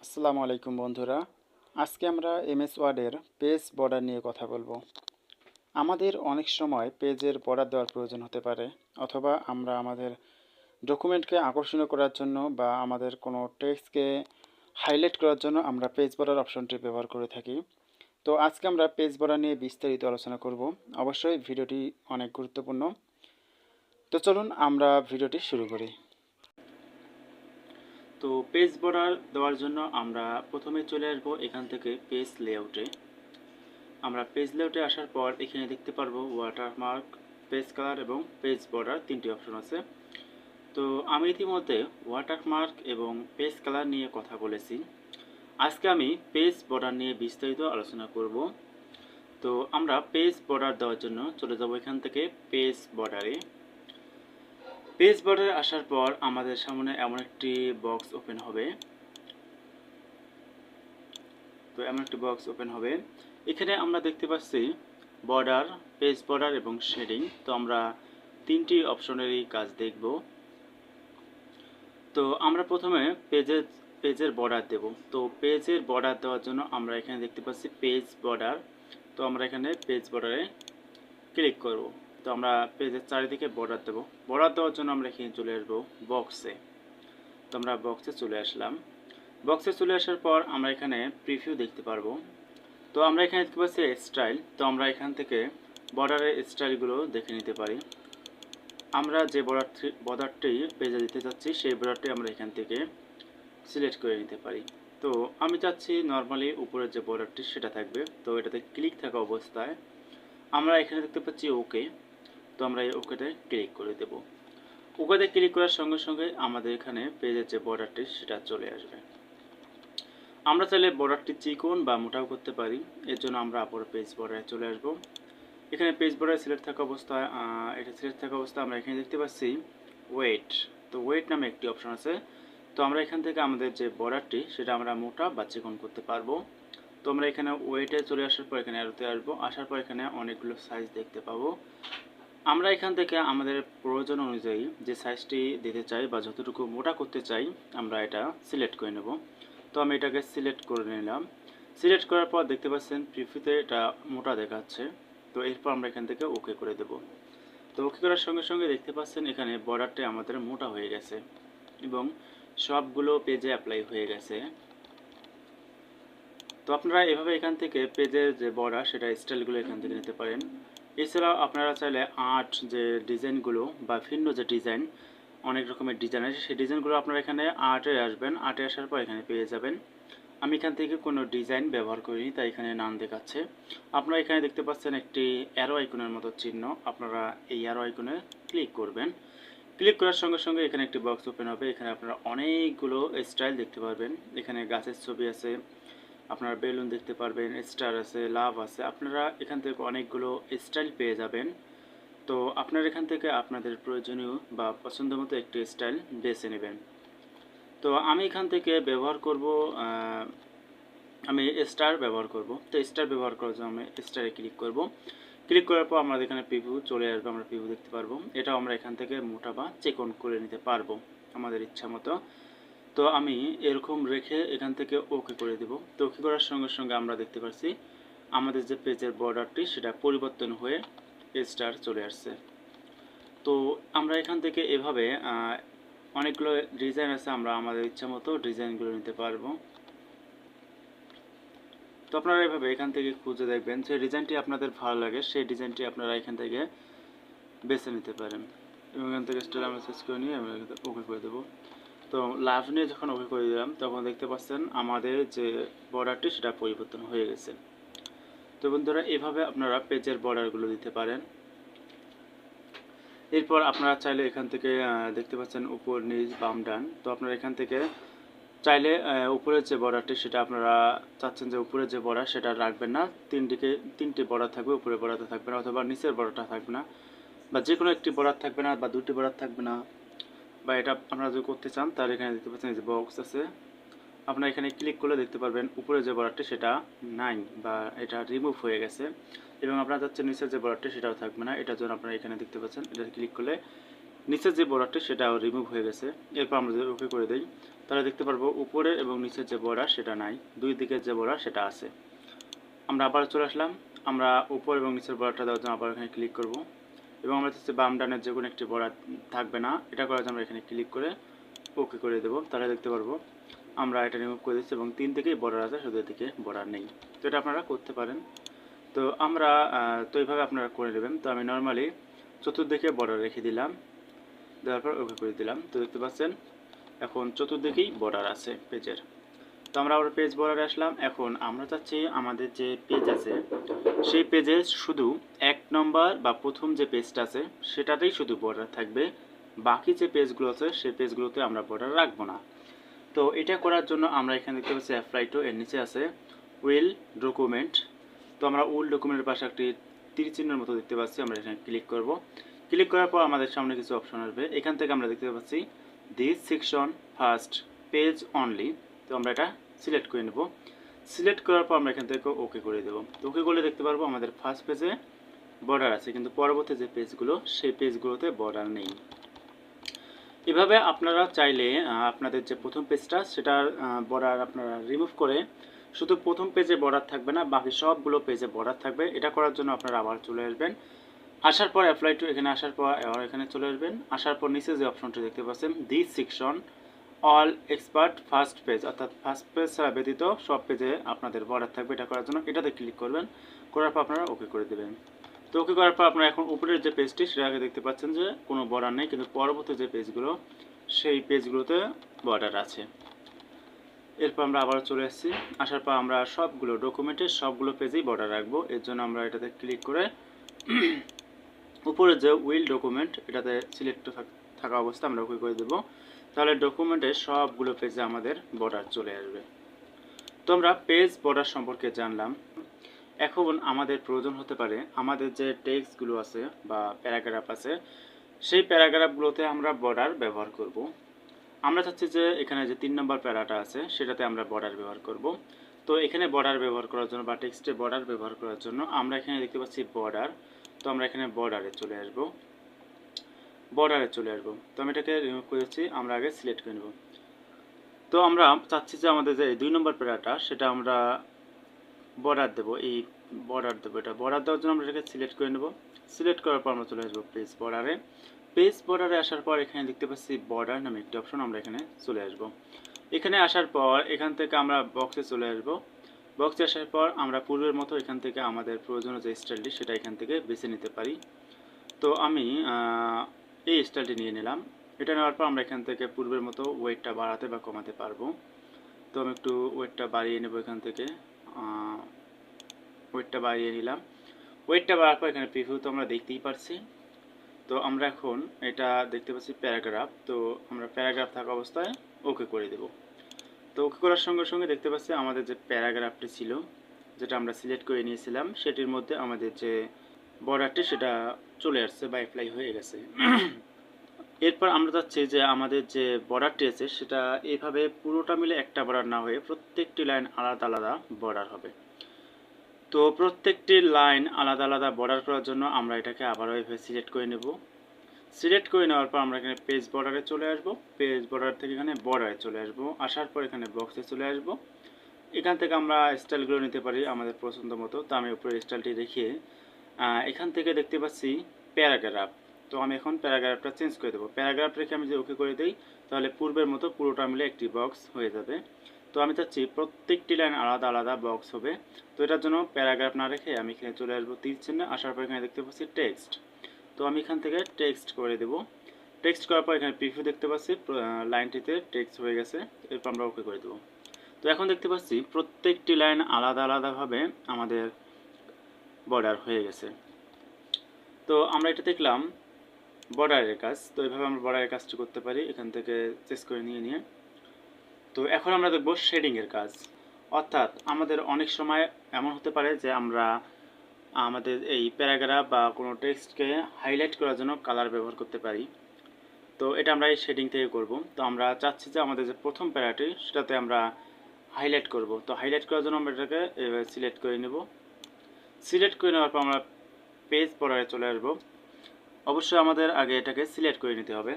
আসসালামু আলাইকুম বন্ধুরা। আজকে আমরা এমএস ওয়ার্ডের পেজ বর্ডার নিয়ে কথা বলবো। আমাদের অনেক সময় পেজের বর্ডার দেওয়ার প্রয়োজন হতে পারে, অথবা আমরা আমাদের ডকুমেন্টকে আকর্ষণীয় করার জন্য বা আমাদের কোনো টেক্সটকে হাইলাইট করার জন্য আমরা পেজ বর্ডার অপশনটি ব্যবহার করে থাকি। তো আজকে আমরা পেজ বর্ডার নিয়ে বিস্তারিত আলোচনা করব। অবশ্যই ভিডিওটি অনেক গুরুত্বপূর্ণ। তো চলুন আমরা ভিডিওটি শুরু করি। তো পেজ বর্ডার দেওয়ার জন্য আমরা প্রথমে চলে আসবো এখান থেকে পেজ লেআউটে। আমরা পেজ লেআউটে আসার পর এখানে দেখতে পারবো ওয়াটারমার্ক, পেজ কালার এবং পেজ বর্ডার তিনটি অপশন আছে। তো আমি ইতিমধ্যে ওয়াটারমার্ক এবং পেজ কালার নিয়ে কথা বলেছি। আজকে আমি পেজ বর্ডার নিয়ে বিস্তারিত আলোচনা করব। তো আমরা পেজ বর্ডার দেওয়ার জন্য চলে যাব এখান থেকে পেজ বর্ডারে। পেজ বর্ডারে আসার পর আমাদের সামনে এমন একটি বক্স ওপেন হবে। এখানে আমরা দেখতে পাচ্ছি বর্ডার, পেজ বর্ডার এবং শেডিং। তো আমরা তিনটি অপশনেরই কাজ দেখব। তো আমরা প্রথমে পেজের বর্ডার দেব। তো পেজের বর্ডার দেওয়ার জন্য আমরা এখানে দেখতে পাচ্ছি পেজ বর্ডার। তো আমরা এখানে পেজ বর্ডারে ক্লিক করব। তো আমরা পেজের চারিদিকে বর্ডার দেব। বর্ডার দেওয়ার জন্য আমরা এখানে চলে আসবো বক্সে। তো আমরা বক্সে চলে আসলাম। বক্সে চলে আসার পর আমরা এখানে প্রিভিউ দেখতে পারবো। তো আমরা এখানে দেখতে পাচ্ছি স্টাইল। তো আমরা এখান থেকে বর্ডারের স্টাইলগুলো দেখে নিতে পারি। আমরা যে বর্ডারটি পেজে দিতে চাচ্ছি সেই বর্ডারটি আমরা এখান থেকে সিলেক্ট করে নিতে পারি। তো আমি চাচ্ছি নর্মালি উপরের যে বর্ডারটি সেটা থাকবে। তো এটাতে ক্লিক থাকা অবস্থায় আমরা এখানে দেখতে পাচ্ছি ওকে। তো আমরা এই ওকেতে ক্লিক করে দেব। ওকেতে ক্লিক করার সঙ্গে সঙ্গে আমাদের এখানে পেজের যে বর্ডারটি সেটা চলে আসবে। আমরা চাইলে বর্ডারটি চিকন বা মোটাও করতে পারি। এর জন্য আমরা আবার পেজ বর্ডারে চলে আসব। এখানে পেজ বর্ডার সিলেক্ট থাকা অবস্থায় আমরা এখানে দেখতে পাচ্ছি ওয়েট। তো ওয়েট নামে একটি অপশন আছে। তো আমরা এখান থেকে আমাদের যে বর্ডারটি সেটা আমরা মোটা বা চিকন করতে পারবো। তো আমরা এখানে ওয়েটে চলে আসার পর এখানে অ্যারোতে আসবো। আসার পর এখানে অনেকগুলো সাইজ দেখতে পাবো। আমরা এখান থেকে আমাদের প্রয়োজন অনুযায়ী যে সাইজটি দিতে চাই বা যতটুকু মোটা করতে চাই আমরা এটা সিলেক্ট করে নেব। তো আমি এটাকে সিলেক্ট করে নিলাম। সিলেক্ট করার পর দেখতে পাচ্ছেন প্রিভিউতে এটা মোটা দেখাচ্ছে। তো এরপর আমরা এখান থেকে ওকে করে দেব। তো ওকে করার সঙ্গে সঙ্গে দেখতে পাচ্ছেন এখানে বর্ডারটি আমাদের মোটা হয়ে গেছে এবং সবগুলো পেজে অ্যাপ্লাই হয়ে গেছে। তো আপনারা এভাবে এখান থেকে পেজের যে বর্ডার সেটা স্টাইলগুলো এখান থেকে নিতে পারেন। এছাড়াও আপনারা চাইলে আর্ট যে ডিজাইনগুলো বা ভিন্ন যে ডিজাইন, অনেক রকমের ডিজাইন আছে, সেই ডিজাইনগুলো আপনারা এখানে আর্টে আসবেন। আর্টে আসার পর এখানে পেয়ে যাবেন। আমি এখান থেকে কোনো ডিজাইন ব্যবহার করিনি, তাই এখানে নাম দেখাচ্ছে। আপনারা এখানে দেখতে পাচ্ছেন একটি অ্যারো আইকনের মতো চিহ্ন। আপনারা এই অ্যারো আইকনে ক্লিক করবেন। ক্লিক করার সঙ্গে সঙ্গে এখানে একটি বক্স ওপেন হবে। এখানে আপনারা অনেকগুলো স্টাইল দেখতে পারবেন। এখানে গাছের ছবি আছে, আপনারা বেলুন দেখতে পারবেন, স্টার আছে, লাভ আছে। আপনারা এখান থেকে অনেকগুলো স্টাইল পেয়ে যাবেন। তো আপনারা এখান থেকে আপনাদের প্রয়োজনীয় বা পছন্দ মতো একটি স্টাইল বেছে নেবেন। তো আমি এখান থেকে ব্যবহার করব, আমি স্টার ব্যবহার করব। তো স্টার ব্যবহার করার জন্য আমি স্টারে ক্লিক করব। ক্লিক করার পর আমাদের এখানে প্রিভিউ চলে আসবে। আমরা প্রিভিউ দেখতে পারবো। এটাও আমরা এখান থেকে মোটা বা চিকন করে নিতে পারবো আমাদের ইচ্ছা মতো। তো আমি এরকম রেখে এখান থেকে ওকে করে দেব। তো ওকে করার সঙ্গে সঙ্গে আমরা দেখতে পাচ্ছি আমাদের যে পেজের বর্ডারটি সেটা পরিবর্তন হয়ে স্টার চলে আসছে। তো আমরা এখান থেকে এভাবে অনেকগুলো ডিজাইন আছে, আমরা আমাদের ইচ্ছা মতো ডিজাইনগুলো নিতে পারবো। তো আপনারা এভাবে এখান থেকে খুঁজে দেখবেন যে ডিজাইনটি আপনাদের ভালো লাগে, সেই ডিজাইনটি আপনারা এখান থেকে বেছে নিতে পারেন। এবং এখান থেকে স্টাইল আমরা সার্চ করে নিয়ে আমি ওকে করে দেবো। তো লাভ নিয়ে যখন ওকে করে দিলাম তখন দেখতে পাচ্ছেন আমাদের যে বর্ডারটি সেটা পরিবর্তন হয়ে গেছে। তো বন্ধুরা এভাবে আপনারা পেজের বর্ডারগুলো দিতে পারেন। এরপর আপনারা চাইলে এখান থেকে দেখতে পাচ্ছেন উপর নিচ বাম ডান। তো আপনারা এখান থেকে চাইলে উপরের যে বর্ডারটি সেটা আপনারা চাচ্ছেন যে উপরের যে বর্ডার সেটা রাখবেন না, তিনটি বর্ডার থাকবে, উপরের বর্ডারটা থাকবে না, অথবা নিচের বর্ডারটা থাকবে না, বা যে কোনো একটি বর্ডার থাকবে না, বা দুটি বর্ডার থাকবে না, বা এটা আপনারা যদি করতে চান তাহলে এখানে দেখতে পাচ্ছেন যে বক্স আছে। আপনারা এখানে ক্লিক করলে দেখতে পারবেন উপরে যে বর্ডারটি সেটা নাই বা এটা রিমুভ হয়ে গেছে, এবং আপনারা চাচ্ছেন নিচের যে বর্ডারটি সেটাও থাকবে না। এটার জন্য আপনারা এখানে দেখতে পাচ্ছেন এটা ক্লিক করলে নিচের যে বর্ডারটি সেটাও রিমুভ হয়ে গেছে। এরপর আমরা যদি ওকে করে দিই তাহলে দেখতে পারবো উপরের এবং নিচের যে বর্ডার সেটা নাই, দুই দিকের যে বর্ডার সেটা আছে। আমরা আবার চলে আসলাম, আমরা উপর এবং নিচের বর্ডারটা দেওয়ার জন্য আবার এখানে ক্লিক করব এবং আমরা চাচ্ছি বাম ডানের যে কোনো একটি বর্ডার থাকবে না, এটা করার জন্য আমরা এখানে ক্লিক করে ওকে করে দেবো। তাহলে দেখতে পারবো আমরা এটা রিমুভ করে দিচ্ছি এবং তিন দিকেই বর্ডার আছে, শুধু এদিকে বর্ডার নেই। তো এটা আপনারা করতে পারেন। তো আমরা তো এইভাবে আপনারা করে নেবেন। তো আমি নর্মালি চতুর্দিকে বর্ডার রেখে দিলাম, দেওয়ার পর ওকে করে দিলাম। তো দেখতে পাচ্ছেন এখন চতুর্দিকেই বর্ডার আছে পেজের। তো আমরা আবার পেজ বর্ডারে আসলাম। এখন আমরা চাচ্ছি আমাদের যে পেজ আছে সেই পেজে শুধু 1 নম্বর বা প্রথম যে পেজটা আছে সেটাতেই শুধু বর্ডার থাকবে, বাকি যে পেজগুলো আছে সেই পেজগুলোতে আমরা বর্ডার রাখবো না। তো এটা করার জন্য আমরা এখানে দেখতে পাচ্ছি অ্যাপ্লাই টু, এর নিচে আছে উইল ডকুমেন্ট। তো আমরা উইল ডকুমেন্টের পাশে একটি তীর চিহ্নের মতো দেখতে পাচ্ছি, আমরা এখানে ক্লিক করব। ক্লিক করার পর আমাদের সামনে কিছু অপশন আসবে, এখান থেকে আমরা দেখতে পাচ্ছি this section first page only. তো আমরা এটা সিলেক্ট করে নেব। সিলেক্ট করার পর আমরা এখান থেকে ওকে করে দেবো। তো ওকে করলে দেখতে পারবো আমাদের ফার্স্ট পেজে বর্ডার আছে, কিন্তু পরবর্তী যে পেজগুলো সেই পেজগুলোতে বর্ডার নেই। এভাবে আপনারা চাইলে আপনাদের যে প্রথম পেজটা সেটার বর্ডার আপনারা রিমুভ করে শুধু প্রথম পেজে বর্ডার থাকবে না, বাকি সবগুলো পেজে বর্ডার থাকবে। এটা করার জন্য আপনারা আবার চলে আসবেন, আসার পর অ্যাপ্লাই টু এখানে আসার পর আবার এখানে চলে আসবেন। আসার পর নিচে যে অপশনটি দেখতে পাচ্ছেন this section all expert first page, অর্থাৎ ফার্স্ট পেজ ছাড়া ব্যতীত সব পেজে আপনাদের বর্ডার থাকবে। এটা করার জন্য এটাতে ক্লিক করবেন, করার পর আপনারা ওকে করে দেবেন। তো ওকে করার পর আপনারা এখন উপরের যে পেজটি সেটাকে দেখতে পাচ্ছেন যে কোনো বর্ডার নেই, কিন্তু পরবর্তী যে পেজগুলো সেই পেজগুলোতে বর্ডার আছে। এরপর আমরা আবার চলে এসেছি, আসার পর আমরা সবগুলো ডকুমেন্টের সবগুলো পেজেই বর্ডার রাখবো। এর জন্য আমরা এটাতে ক্লিক করে উপরে যে উইল ডকুমেন্ট এটাতে সিলেক্ট থাকা অবস্থা আমরা ওকে করে দেবো। তাহলে ডকুমেন্টের সবগুলো পেজে আমাদের বর্ডার চলে আসবে। তো আমরা পেজ বর্ডার সম্পর্কে জানলাম। এখন আমাদের প্রয়োজন হতে পারে আমাদের যে টেক্সটগুলো আছে বা প্যারাগ্রাফ আছে সেই প্যারাগ্রাফগুলোতে আমরা বর্ডার ব্যবহার করব। আমরা চাচ্ছি যে এখানে যে 3 নম্বর প্যারাটা আছে সেটাতে আমরা বর্ডার ব্যবহার করব। তো এখানে বর্ডার ব্যবহার করার জন্য বা টেক্সটে বর্ডার ব্যবহার করার জন্য আমরা এখানে দেখতে পাচ্ছি বর্ডার। তো আমরা এখানে বর্ডারে চলে আসব, তো আমি এটাকে রিমুভ করে দিচ্ছি, আমরা আগে সিলেক্ট করে নেব। তো আমরা চাচ্ছি যে আমাদের যে 2 নম্বর প্যারাটা সেটা আমরা বর্ডার দেবো, এই বর্ডার দেবো। এটা বর্ডার দেওয়ার জন্য আমরা এটাকে সিলেক্ট করে নেব। সিলেক্ট করার পর আমরা চলে আসবো পেজ বর্ডারে। পেজ বর্ডারে আসার পর এখানে দেখতে পাচ্ছি বর্ডার নামে একটি অপশন, আমরা এখানে চলে আসব। এখানে আসার পর এখান থেকে আমরা বক্সে চলে আসব। বক্সে আসার পর আমরা পূর্বের মতো এখান থেকে আমাদের প্রয়োজনীয় যে স্টাইলটি সেটা এখান থেকে বেছে নিতে পারি। তো আমি এই স্টাইলটি নিয়ে নিলাম। এটা নেওয়ার পর আমরা এখান থেকে পূর্বের মতো ওয়েটটা বাড়াতে বা কমাতে পারবো। তো আমি একটু ওয়েটটা বাড়িয়ে নেব, এখান থেকে ওয়েটটা বাড়িয়ে নিলাম। ওয়েটটা বাড়ার পর এখানে প্রিভিউ তো আমরা দেখতেই পাচ্ছি। তো আমরা এখন এটা দেখতে পাচ্ছি প্যারাগ্রাফ, তো আমরা প্যারাগ্রাফ থাকা অবস্থায় ওকে করে দেব। তো ওকে করার সঙ্গে সঙ্গে দেখতে পাচ্ছি আমাদের যে প্যারাগ্রাফটি ছিল যেটা আমরা সিলেক্ট করে নিয়েছিলাম সেটির মধ্যে আমাদের যে বর্ডারটি সেটা চলে আসছে বা অ্যাপ্লাই হয়ে গেছে। এরপর আমরা চাচ্ছি যে আমাদের যে বর্ডারটি আছে সেটা এইভাবে পুরোটা মিলে একটা বর্ডার না হয়ে প্রত্যেকটি লাইন আলাদা আলাদা বর্ডার হবে। তো প্রত্যেকটি লাইন আলাদা আলাদা বর্ডার করার জন্য আমরা এটাকে আবারও এইভাবে সিলেক্ট করে নেব। সিলেক্ট করে নেওয়ার পর আমরা এখানে পেজ বর্ডারে চলে আসব। পেজ বর্ডার থেকে এখানে বর্ডারে চলে আসব। আসার পর এখানে বক্সে চলে আসব। এখান থেকে আমরা স্টাইলগুলো নিতে পারি আমাদের পছন্দ মতো। তো আমি উপরে স্টাইলটি রেখে এখান থেকে দেখতে পাচ্ছি প্যারাগ্রাফ। তো আমি এখন প্যারাগ্রাফটা চেঞ্জ করে দেবো। প্যারাগ্রাফ রেখে আমি যদি ওকে করে দিই তাহলে পূর্বের মতো পুরোটা মিলে একটি বক্স হয়ে যাবে। তো আমি চাচ্ছি প্রত্যেকটি লাইন আলাদা আলাদা বক্স হবে। তো এটার জন্য প্যারাগ্রাফ না রেখে আমি এখানে চলে আসবো তীর চিহ্নে। আসার পর এখানে দেখতে পাচ্ছি টেক্সট। তো আমি এখান থেকে টেক্সট করে দেব। টেক্সট করার পর এখানে প্রিভিউ দেখতে পাচ্ছি লাইনটিতে টেক্সট হয়ে গেছে। এরপর আমরা ওকে করে দেবো। তো এখন দেখতে পাচ্ছি প্রত্যেকটি লাইন আলাদা আলাদাভাবে আমাদের বর্ডার হয়ে গেছে। তো আমরা এটা দেখলাম বর্ডারের কাজ। তো এইভাবে আমরা বর্ডারের কাজটি করতে পারি এখান থেকে চেস করে নিয়ে। তো এখন আমরা দেখব শেডিংয়ের কাজ। অর্থাৎ আমাদের অনেক সময় এমন হতে পারে যে আমরা আমাদের এই প্যারাগ্রাফ বা কোনো টেক্সটকে হাইলাইট করার জন্য কালার ব্যবহার করতে পারি। তো এটা আমরা এই শেডিং থেকে করব। তো আমরা চাচ্ছি যে আমাদের যে প্রথম প্যারাটি সেটাতে আমরা হাইলাইট করব। তো হাইলাইট করার জন্য আমরা এটাকে এভাবে সিলেক্ট করে নেব। সিলেক্ট করে নেওয়ার পর আমরা পেজ বর্ডারে চলে আসব। অবশ্যই আমাদের আগে এটাকে সিলেক্ট করে নিতে হবে।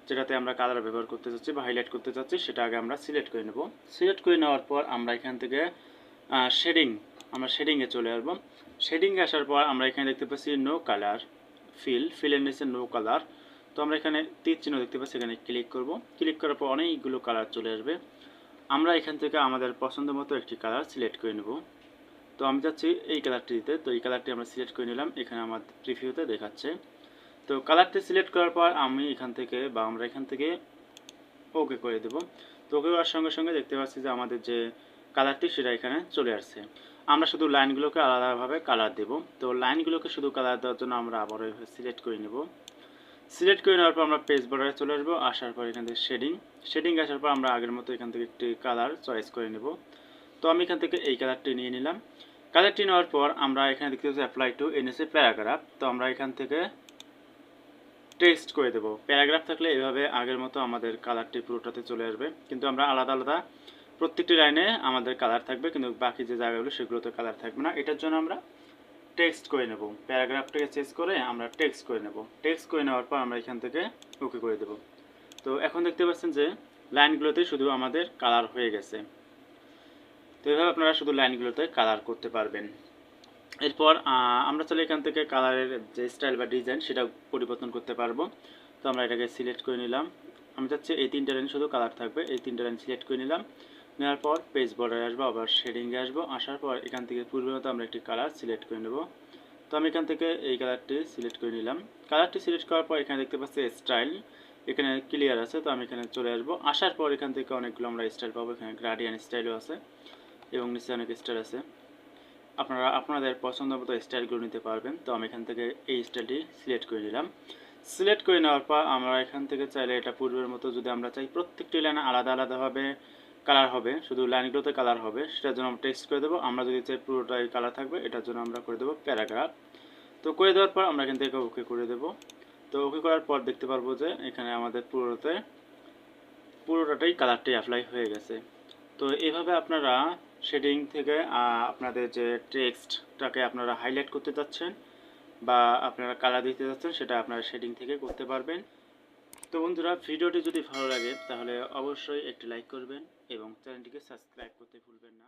যেটাতে আমরা কালার ব্যবহার করতে চাচ্ছি বা হাইলাইট করতে চাচ্ছি সেটা আগে আমরা সিলেক্ট করে নেব। সিলেক্ট করে নেওয়ার পর আমরা এখান থেকে শেডিং, আমরা শেডিংয়ে চলে আসবো। শেডিংয়ে আসার পর আমরা এখানে দেখতে পাচ্ছি নো কালার ফিলের নিচে নো কালার। তো আমরা এখানে তীর চিহ্ন দেখতে পাচ্ছি, এখানে ক্লিক করব। ক্লিক করার পর অনেকগুলো কালার চলে আসবে। আমরা এখান থেকে আমাদের পছন্দ মতো একটি কালার সিলেক্ট করে নেব। তো আমি চাচ্ছি এই কালারটি দিতে, তো এই কালারটি আমরা সিলেক্ট করে নিলাম। এখানে আমার প্রিভিউতে দেখাচ্ছে। তো কালারটি সিলেক্ট করার পর আমি এখান থেকে বা আমরা এখান থেকে ওকে করে দেব। তো ওকে করার সঙ্গে সঙ্গে দেখতে পাচ্ছি যে আমাদের যে কালারটি সেটা এখানে চলে আসছে। আমরা শুধু লাইনগুলোকে আলাদাভাবে কালার দেব। তো লাইনগুলোকে শুধু কালার দেওয়ার জন্য আমরা আবারও এভাবে সিলেক্ট করে নেব। সিলেক্ট করে নেওয়ার পর আমরা পেজ বর্ডারে চলে আসবো। আসার পর এখান থেকে শেডিং আসার পর আমরা আগের মতো এখান থেকে একটি কালার চয়েস করে নেব। তো আমি এখান থেকে এই কালারটি নিয়ে নিলাম। কালারটি নেওয়ার পর আমরা এখানে দেখতে পাচ্ছি অ্যাপ্লাই টু এনএসএ প্যারাগ্রাফ। তো আমরা এখান থেকে টেক্সট করে দেবো। প্যারাগ্রাফ থাকলে এভাবে আগের মতো আমাদের কালারটি পুরোটাতে চলে আসবে, কিন্তু আমরা আলাদা আলাদা প্রত্যেকটি লাইনে আমাদের কালার থাকবে, কিন্তু বাকি যে জায়গাগুলো সেগুলোতে কালার থাকবে না। এটার জন্য আমরা টেক্সট করে নেব। প্যারাগ্রাফটাকে চেঞ্জ করে আমরা টেক্সট করে নেব। টেক্সট করে নেওয়ার পর আমরা এখান থেকে ওকে করে দেব। তো এখন দেখতে পাচ্ছেন যে লাইনগুলোতে শুধু আমাদের কালার হয়ে গেছে। তো এভাবে আপনারা শুধু লাইনগুলোতে কালার করতে পারবেন। এরপর আমরা চাইলে এখান থেকে কালারের যে স্টাইল বা ডিজাইন সেটা পরিবর্তন করতে পারবো। তো আমরা এটাকে সিলেক্ট করে নিলাম। আমি চাচ্ছি এই তিনটা লাইন শুধু কালার থাকবে, এই তিনটা লাইন সিলেক্ট করে নিলাম। নেওয়ার পর পেজ বর্ডারে আসবো, আবার শেডিংয়ে আসবো। আসার পর এখান থেকে পূর্বের মতো আমরা একটি কালার সিলেক্ট করে নেব। তো আমি এখান থেকে এই কালারটি সিলেক্ট করে নিলাম। কালারটি সিলেক্ট করার পর এখানে দেখতে পাচ্ছি স্টাইল, এখানে ক্লিয়ার আছে। তো আমি এখানে চলে আসবো। আসার পর এখান থেকে অনেকগুলো আমরা স্টাইল পাবো। এখানে গ্রাডিয়ান স্টাইলও আছে এবং নিচে অনেক স্টাইল আছে। আপনারা আপনাদের পছন্দ মতো স্টাইলগুলো নিতে পারবেন। তো আমি এখান থেকে এই স্টাইলটি সিলেক্ট করে নিলাম। সিলেক্ট করে নেওয়ার পর আমরা এখান থেকে চাইলে এটা পূর্বের মতো যদি আমরা চাই প্রত্যেকটি লাইনে আলাদা আলাদাভাবে কালার হবে, শুধু লাইনগুলোতে কালার হবে, সেটার জন্য আমরা টেক্সট করে দেবো। আমরা যদি চাই পুরোটাই কালার থাকবে, এটার জন্য আমরা করে দেবো প্যারাগ্রাফ। তো করে দেওয়ার পর আমরা এখান থেকে ওকে করে দেবো। তো ওকে করার পর দেখতে পারবো যে এখানে আমাদের পুরোটাই কালারটি অ্যাপ্লাই হয়ে গেছে। তো এইভাবে আপনারা শেডিং থেকে আপনাদের যে টেক্সটটাকে আপনারা হাইলাইট করতে চাচ্ছেন বা আপনারা কালার দিতে চাচ্ছেন সেটা আপনারা শেডিং থেকে করতে পারবেন। তো বন্ধুরা, ভিডিওটি যদি ভালো লাগে তাহলে অবশ্যই একটি লাইক করবেন এবং চ্যানেলটিকে সাবস্ক্রাইব করতে ভুলবেন না।